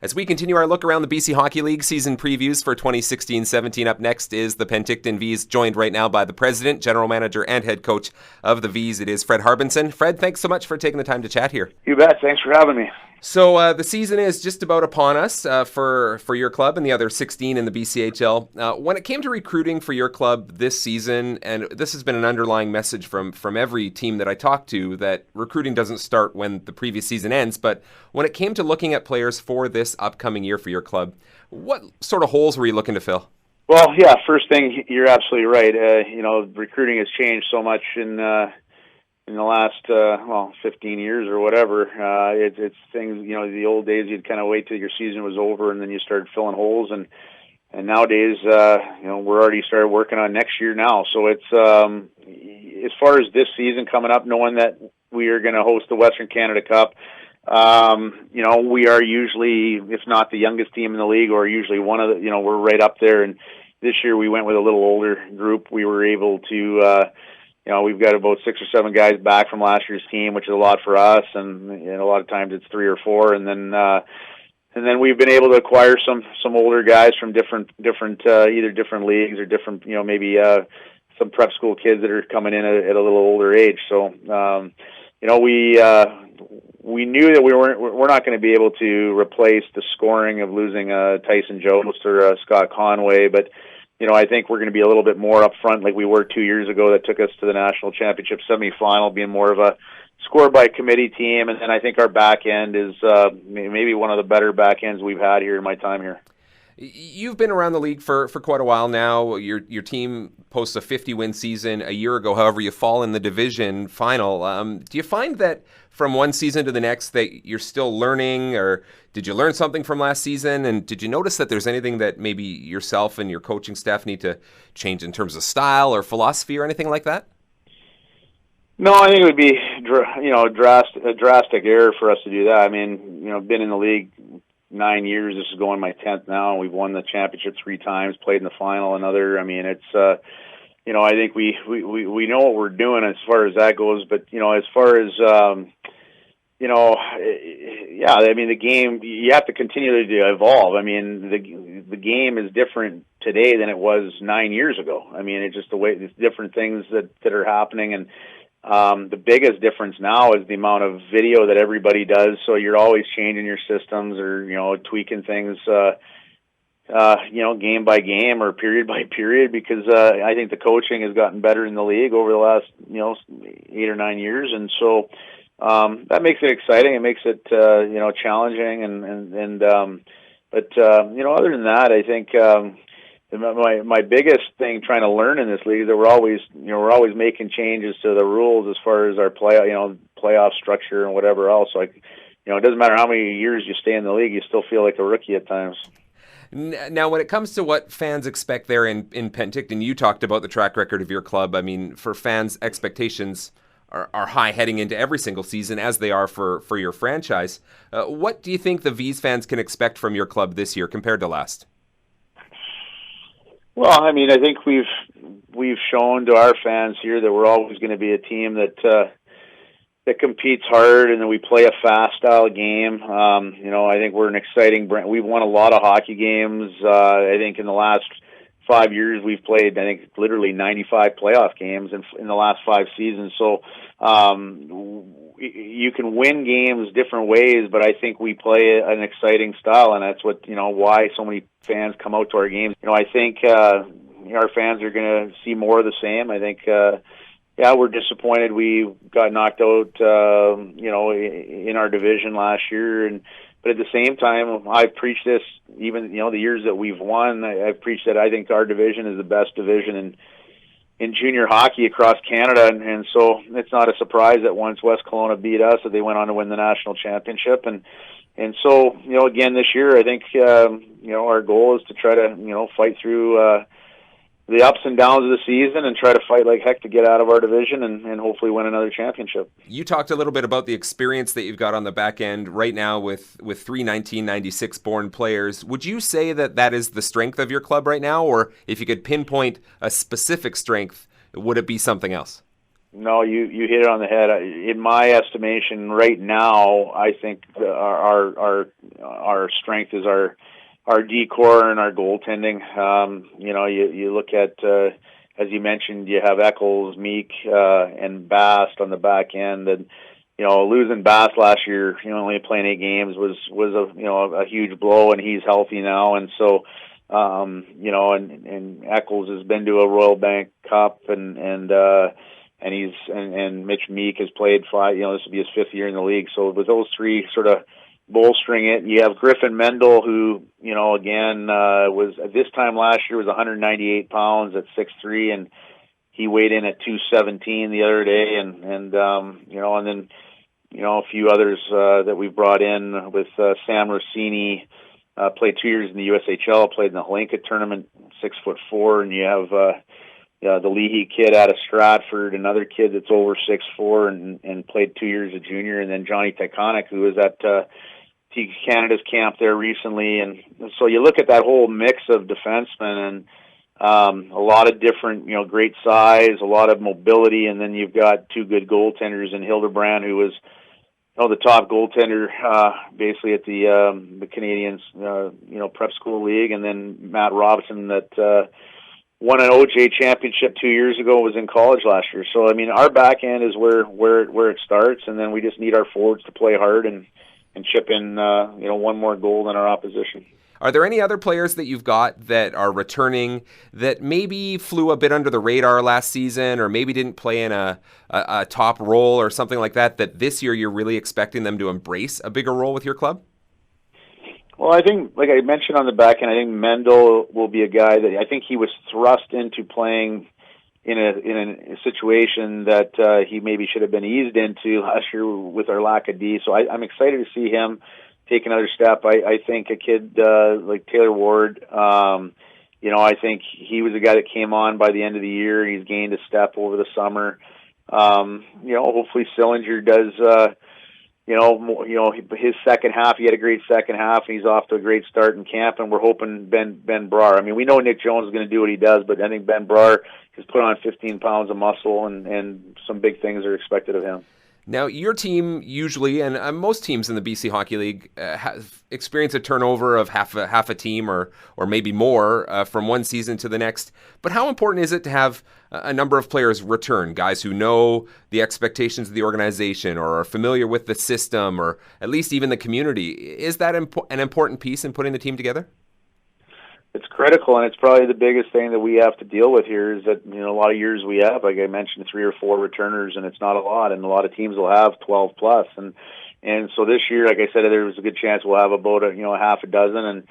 As we continue our look around the BC Hockey League season previews for 2016-17, up next is the Penticton Vees, joined right now by the president, general manager, and head coach of the Vees. It is Fred Harbinson. Fred, thanks so much for taking the time to chat here. You bet. Thanks for having me. So the season is just about upon us for your club and the other 16 in the BCHL. When it came to recruiting for your club this season, and this has been an underlying message from every team that I talk to, that recruiting doesn't start when the previous season ends, but when it came to looking at players for this upcoming year for your club, what sort of holes were you looking to fill? Well, yeah, first thing, you're absolutely right. Recruiting has changed so much in the last 15 years or whatever. It's things, the old days you'd kind of wait till your season was over and then you started filling holes, and nowadays we're already started working on next year now. So it's as far as this season coming up, knowing that we are going to host the Western Canada Cup, we are usually, if not the youngest team in the league, or usually one of the, we're right up there. And this year we went with a little older group. We were able to, we've got about 6 or 7 guys back from last year's team, which is a lot for us. And a lot of times it's 3 or 4. And then we've been able to acquire some older guys from different either different leagues or different, maybe some prep school kids that are coming in at a little older age. So, we knew that we're not going to be able to replace the scoring of losing Tyson Jost or Scott Conway, but I think we're going to be a little bit more upfront like we were 2 years ago. That took us to the national championship semifinal, being more of a score by committee team, and then I think our back end is maybe one of the better back ends we've had here in my time here. You've been around the league for quite a while now. Your team posts a 50-win season a year ago. However, you fall in the division final. Do you find that from one season to the next that you're still learning, or did you learn something from last season? And did you notice that there's anything that maybe yourself and your coaching staff need to change in terms of style or philosophy or anything like that? No, I think it would be a drastic error for us to do that. I mean, been in the league 9 years. This is going my 10th now, and we've won the championship 3 times, played in the final another. I mean, it's I think we know what we're doing as far as that goes. But as far as I mean, the game, you have to continue to evolve. I mean, the game is different today than it was 9 years ago. I mean, it's just the way, there's different things that are happening, and the biggest difference now is the amount of video that everybody does. So you're always changing your systems or, tweaking things, game by game or period by period, because I think the coaching has gotten better in the league over the last, 8 or 9 years. And so that makes it exciting. It makes it, challenging. But other than that, I think, my biggest thing trying to learn in this league is that we're always making changes to the rules as far as our playoff structure and whatever else. Like, it doesn't matter how many years you stay in the league, you still feel like a rookie at times. Now, when it comes to what fans expect there in Penticton, you talked about the track record of your club. I mean, for fans, expectations are high heading into every single season, as they are for your franchise. What do you think the Vees fans can expect from your club this year compared to last? Well, I mean, I think we've shown to our fans here that we're always going to be a team that competes hard and that we play a fast style game. I think we're an exciting brand. We've won a lot of hockey games. I think in the last 5 years we've played, literally 95 playoff games in the last 5 seasons. So you can win games different ways, but I think we play an exciting style, and that's what why so many fans come out to our games. I think our fans are going to see more of the same. I think we're disappointed we got knocked out in our division last year, but at the same time, I've preached this even the years that we've won. I've preached that I think our division is the best division in junior hockey across Canada, and so it's not a surprise that once West Kelowna beat us, that they went on to win the national championship. And so again this year, I think our goal is to try to fight through the ups and downs of the season and try to fight like heck to get out of our division and hopefully win another championship. You talked a little bit about the experience that you've got on the back end right now with 3 1996 born players. Would you say that is the strength of your club right now, or if you could pinpoint a specific strength, would it be something else? No, you hit it on the head. In my estimation, right now, I think our strength is our decor and our goaltending. You look at as you mentioned, you have Eccles, Meek, and Bast on the back end, and losing Bast last year, only playing 8 games was a huge blow, and he's healthy now, and so. And Eccles has been to a Royal Bank Cup, and Mitch Meek has played 5. This will be his 5th year in the league. So with those 3 sort of bolstering it, you have Griffin Mendel, who again was at this time last year was 198 pounds at 6'3", and he weighed in at 217 the other day, and then a few others that we've brought in with Sam Rossini. Played 2 years in the USHL, played in the Hlinka tournament, 6'4", and you have the Leahy kid out of Stratford, another kid that's over 6'4", and played 2 years as junior, and then Johnny Teconic, who was at Team Canada's camp there recently, and so you look at that whole mix of defensemen, and a lot of different, great size, a lot of mobility, and then you've got 2 good goaltenders in Hildebrand, who was the top goaltender basically at the Canadians prep school league, and then Matt Robinson that won an OJ championship 2 years ago, was in college last year. So I mean, our back end is where it starts, and then we just need our forwards to play hard and chip in one more goal than our opposition. Are there any other players that you've got that are returning that maybe flew a bit under the radar last season, or maybe didn't play in a top role or something like that this year you're really expecting them to embrace a bigger role with your club? Well, I think, like I mentioned on the back end, I think Mendel will be a guy that I think he was thrust into playing in a situation that he maybe should have been eased into last year with our lack of D. So I'm excited to see him take another step. I think a kid like Taylor Ward, I think he was a guy that came on by the end of the year. He's gained a step over the summer. Hopefully Sillinger does. His second half, he had a great second half, and he's off to a great start in camp, and we're hoping Ben Brar. I mean, we know Nick Jones is going to do what he does, but I think Ben Brar has put on 15 pounds of muscle, and some big things are expected of him. Now, your team usually, and most teams in the BC Hockey League, have experienced a turnover of half a team or maybe more from one season to the next. But how important is it to have a number of players return, guys who know the expectations of the organization or are familiar with the system or at least even the community? Is that an important piece in putting the team together? It's critical, and it's probably the biggest thing that we have to deal with here is that, a lot of years we have, like I mentioned, 3 or 4 returners, and it's not a lot, and a lot of teams will have 12 plus. And so this year, like I said, there was a good chance we'll have about half a dozen,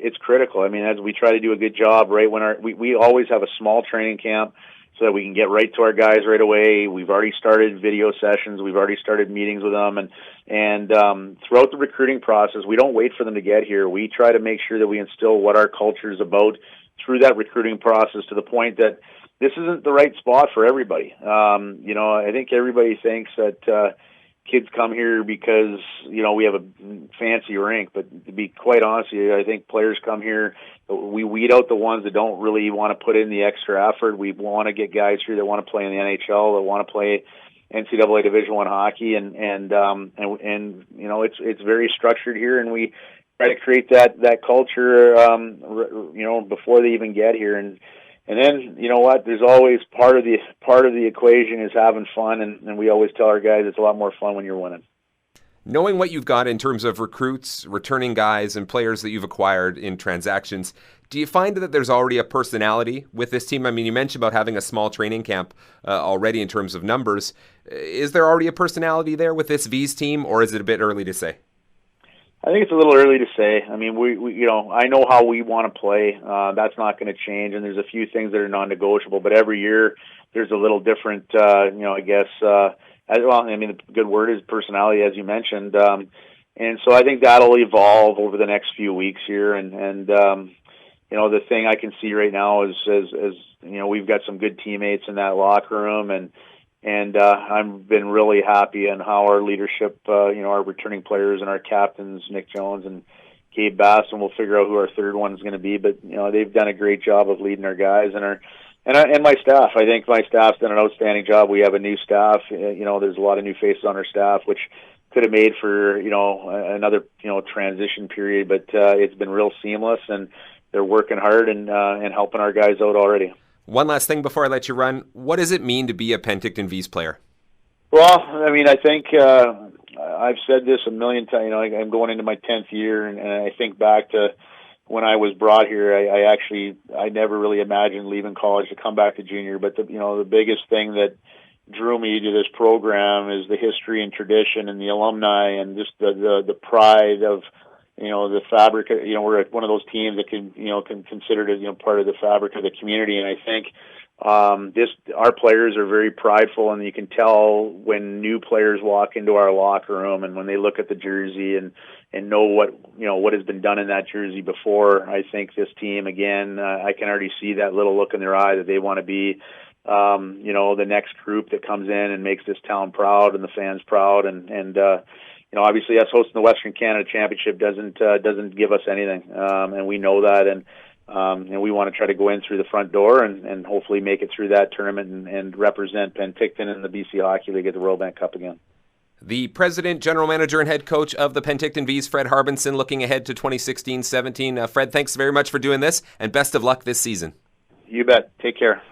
it's critical. I mean, as we try to do a good job, right, we always have a small training camp so that we can get right to our guys right away. We've already started video sessions. We've already started meetings with them. And throughout the recruiting process, we don't wait for them to get here. We try to make sure that we instill what our culture is about through that recruiting process, to the point that this isn't the right spot for everybody. I think everybody thinks that kids come here because, we have a fancy rink. But to be quite honest with you, I think players come here, we weed out the ones that don't really want to put in the extra effort. We want to get guys here that want to play in the NHL, that want to play NCAA Division I hockey, and it's very structured here, and we try to create that culture, before they even get here. And then, there's always part of the equation is having fun, and we always tell our guys it's a lot more fun when you're winning. Knowing what you've got in terms of recruits, returning guys, and players that you've acquired in transactions, do you find that there's already a personality with this team? I mean, you mentioned about having a small training camp already in terms of numbers. Is there already a personality there with this Vees team, or is it a bit early to say? I think it's a little early to say. I mean, we I know how we want to play. That's not going to change, and there's a few things that are non-negotiable. But every year there's a little different. I guess. The good word is personality, as you mentioned, and so I think that'll evolve over the next few weeks here. And the thing I can see right now is we've got some good teammates in that locker room, and I've been really happy on how our leadership, our returning players and our captains, Nick Jones and Gabe Bass, and we'll figure out who our third one is going to be. But they've done a great job of leading our guys, and And my staff. I think my staff's done an outstanding job. We have a new staff. There's a lot of new faces on our staff, which could have made for another transition period. But it's been real seamless, and they're working hard and helping our guys out already. One last thing before I let you run. What does it mean to be a Penticton Vees player? Well, I mean, I think I've said this a million times. I'm going into my 10th year, and I think back to when I was brought here. I never really imagined leaving college to come back to junior. But the biggest thing that drew me to this program is the history and tradition and the alumni and just the pride of the fabric. We're one of those teams that can consider it part of the fabric of the community. And I think our players are very prideful, and you can tell when new players walk into our locker room and when they look at the jersey and know what has been done in that jersey before. I think this team, again, I can already see that little look in their eye that they want to be the next group that comes in and makes this town proud and the fans proud. And obviously us hosting the Western Canada Championship doesn't give us anything, and we know that. And we want to try to go in through the front door and hopefully make it through that tournament and represent Penticton in the BC Hockey League at the Royal Bank Cup again. The president, general manager, and head coach of the Penticton Vees, Fred Harbinson, looking ahead to 2016-17. Fred, thanks very much for doing this, and best of luck this season. You bet. Take care.